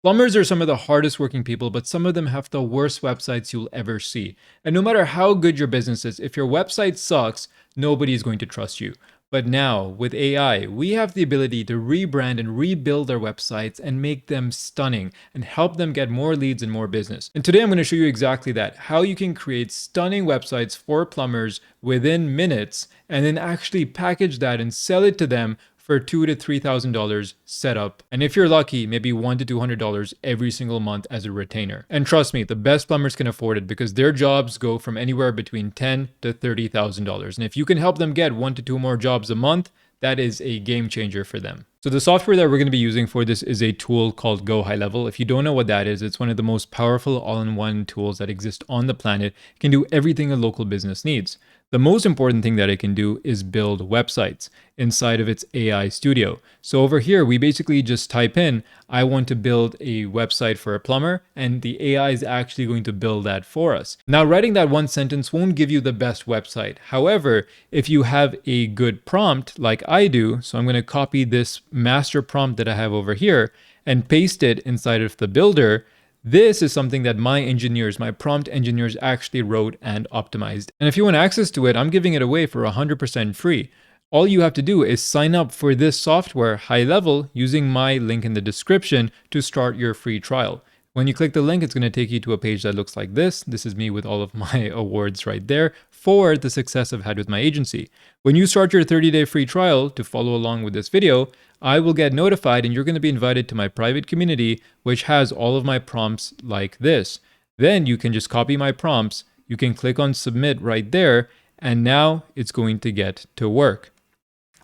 Plumbers are some of the hardest working people, but some of them have the worst websites you'll ever see. And no matter how good your business is, if your website sucks, nobody is going to trust you. But now, with AI, we have the ability to rebrand and rebuild our websites and make them stunning and help them get more leads and more business. And today I'm going to show you exactly that, how you can create stunning websites for plumbers within minutes and then actually package that and sell it to them for $2,000 to $3,000 setup. And if you're lucky, maybe $100 to $200 every single month as a retainer. And trust me, the best plumbers can afford it because their jobs go from anywhere between $10,000 to $30,000. And if you can help them get 1 to 2 more jobs a month, that is a game changer for them. So the software that we're going to be using for this is a tool called Go High Level. If you don't know what that is, it's one of the most powerful all-in-one tools that exist on the planet. It can do everything a local business needs. The most important thing that it can do is build websites inside of its AI studio. So over here, we basically just type in, I want to build a website for a plumber, and the AI is actually going to build that for us. Now, writing that one sentence won't give you the best website. However, if you have a good prompt like I do, so I'm going to copy this master prompt that I have over here and paste it inside of the builder. This is something that my engineers, my prompt engineers actually wrote and optimized. And if you want access to it, I'm giving it away for 100% free. All you have to do is sign up for this software high level using my link in the description to start your free trial. When you click the link, it's going to take you to a page that looks like this. This is me with all of my awards right there for the success I've had with my agency. When you start your 30-day free trial to follow along with this video, I will get notified and you're going to be invited to my private community, which has all of my prompts like this. Then you can just copy my prompts. You can click on submit right there, and now it's going to get to work.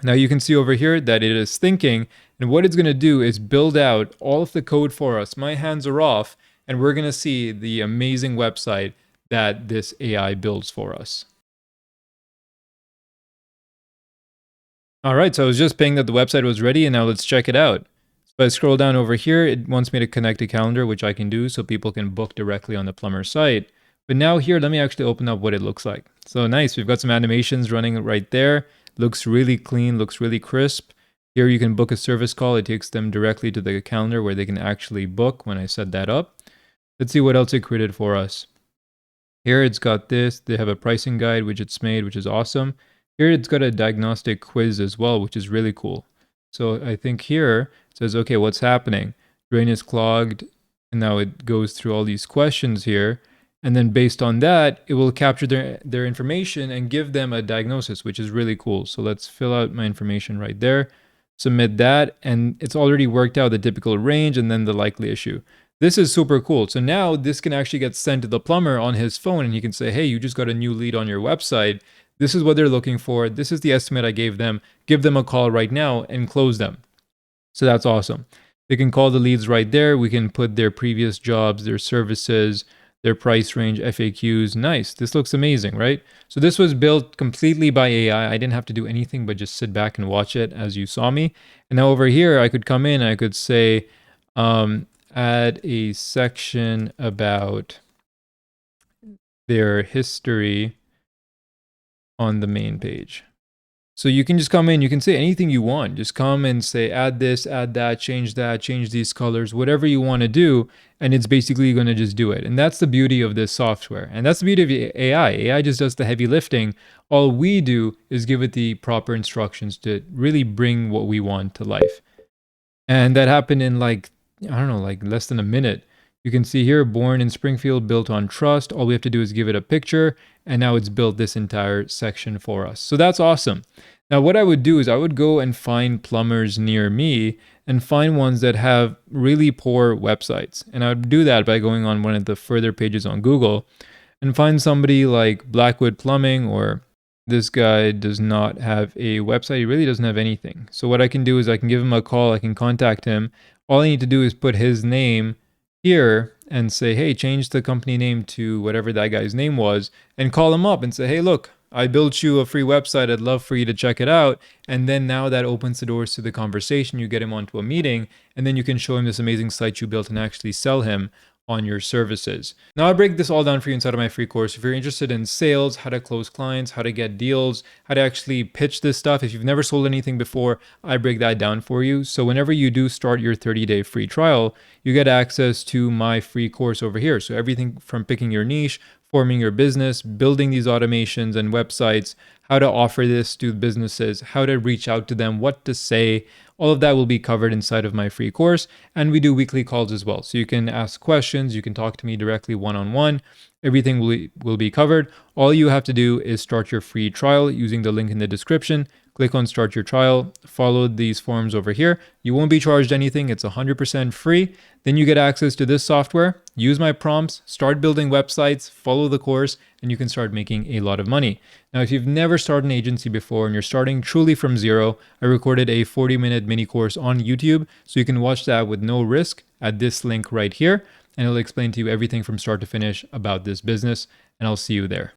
Now you can see over here that it is thinking, and what it's going to do is build out all of the code for us. My hands are off, and we're going to see the amazing website that this AI builds for us. All right, so I was just paying that the website was ready, and now let's check it out. So if I scroll down over here, it wants me to connect a calendar, which I can do so people can book directly on the plumber site. But now here, let me actually open up what it looks like. So nice, we've got some animations running right there. Looks really clean, looks really crisp. Here you can book a service call. It takes them directly to the calendar where they can actually book when I set that up. Let's see what else it created for us. Here it's got this. They have a pricing guide, which it's made, which is awesome. Here it's got a diagnostic quiz as well, which is really cool. So I think here it says, okay, what's happening? Drain is clogged. And now it goes through all these questions here. And then based on that, it will capture their information and give them a diagnosis, which is really cool. So let's fill out my information right there, submit that, and it's already worked out the typical range and then the likely issue. This is super cool. So now this can actually get sent to the plumber on his phone, and he can say, hey, you just got a new lead on your website. This is what they're looking for. This is the estimate I gave them. Give them a call right now and close them. So that's awesome. They can call the leads right there. We can put their previous jobs, their services, their price range, FAQs. Nice. This looks amazing, right? So this was built completely by AI. I didn't have to do anything but just sit back and watch it as you saw me. And now over here, I could come in, I could say, add a section about their history on the main page. So you can just come in, you can say anything you want. Just come and say, add this, add that, change these colors, whatever you want to do. And it's basically going to just do it. And that's the beauty of this software. And that's the beauty of AI. AI just does the heavy lifting. All we do is give it the proper instructions to really bring what we want to life. And that happened in like less than a minute. You can see here, born in Springfield, built on trust. All we have to do is give it a picture, and now it's built this entire section for us. So that's awesome. Now, what I would do is I would go and find plumbers near me and find ones that have really poor websites. And I would do that by going on one of the further pages on Google and find somebody like Blackwood Plumbing, or this guy does not have a website. He really doesn't have anything. So what I can do is I can give him a call. I can contact him. All I need to do is put his name here and say, hey, change the company name to whatever that guy's name was, and call him up and say, hey, look, I built you a free website. I'd love for you to check it out. And then now that opens the doors to the conversation. You get him onto a meeting, and then you can show him this amazing site you built and actually sell him on your services. Now I break this all down for you inside of my free course. If you're interested in sales, how to close clients, how to get deals, how to actually pitch this stuff. If you've never sold anything before, I break that down for you. So whenever you do start your 30-day free trial, you get access to my free course over here. So everything from picking your niche, forming your business, building these automations and websites, how to offer this to businesses, how to reach out to them, what to say, all of that will be covered inside of my free course. And we do weekly calls as well. So you can ask questions, you can talk to me directly one-on-one. Everything will be covered. All you have to do is start your free trial using the link in the description. Click on start your trial, follow these forms over here. You won't be charged anything. It's 100% free. Then you get access to this software, use my prompts, start building websites, follow the course, and you can start making a lot of money. Now, if you've never started an agency before and you're starting truly from zero, I recorded a 40-minute mini course on YouTube, so you can watch that with no risk at this link right here, and it'll explain to you everything from start to finish about this business, and I'll see you there.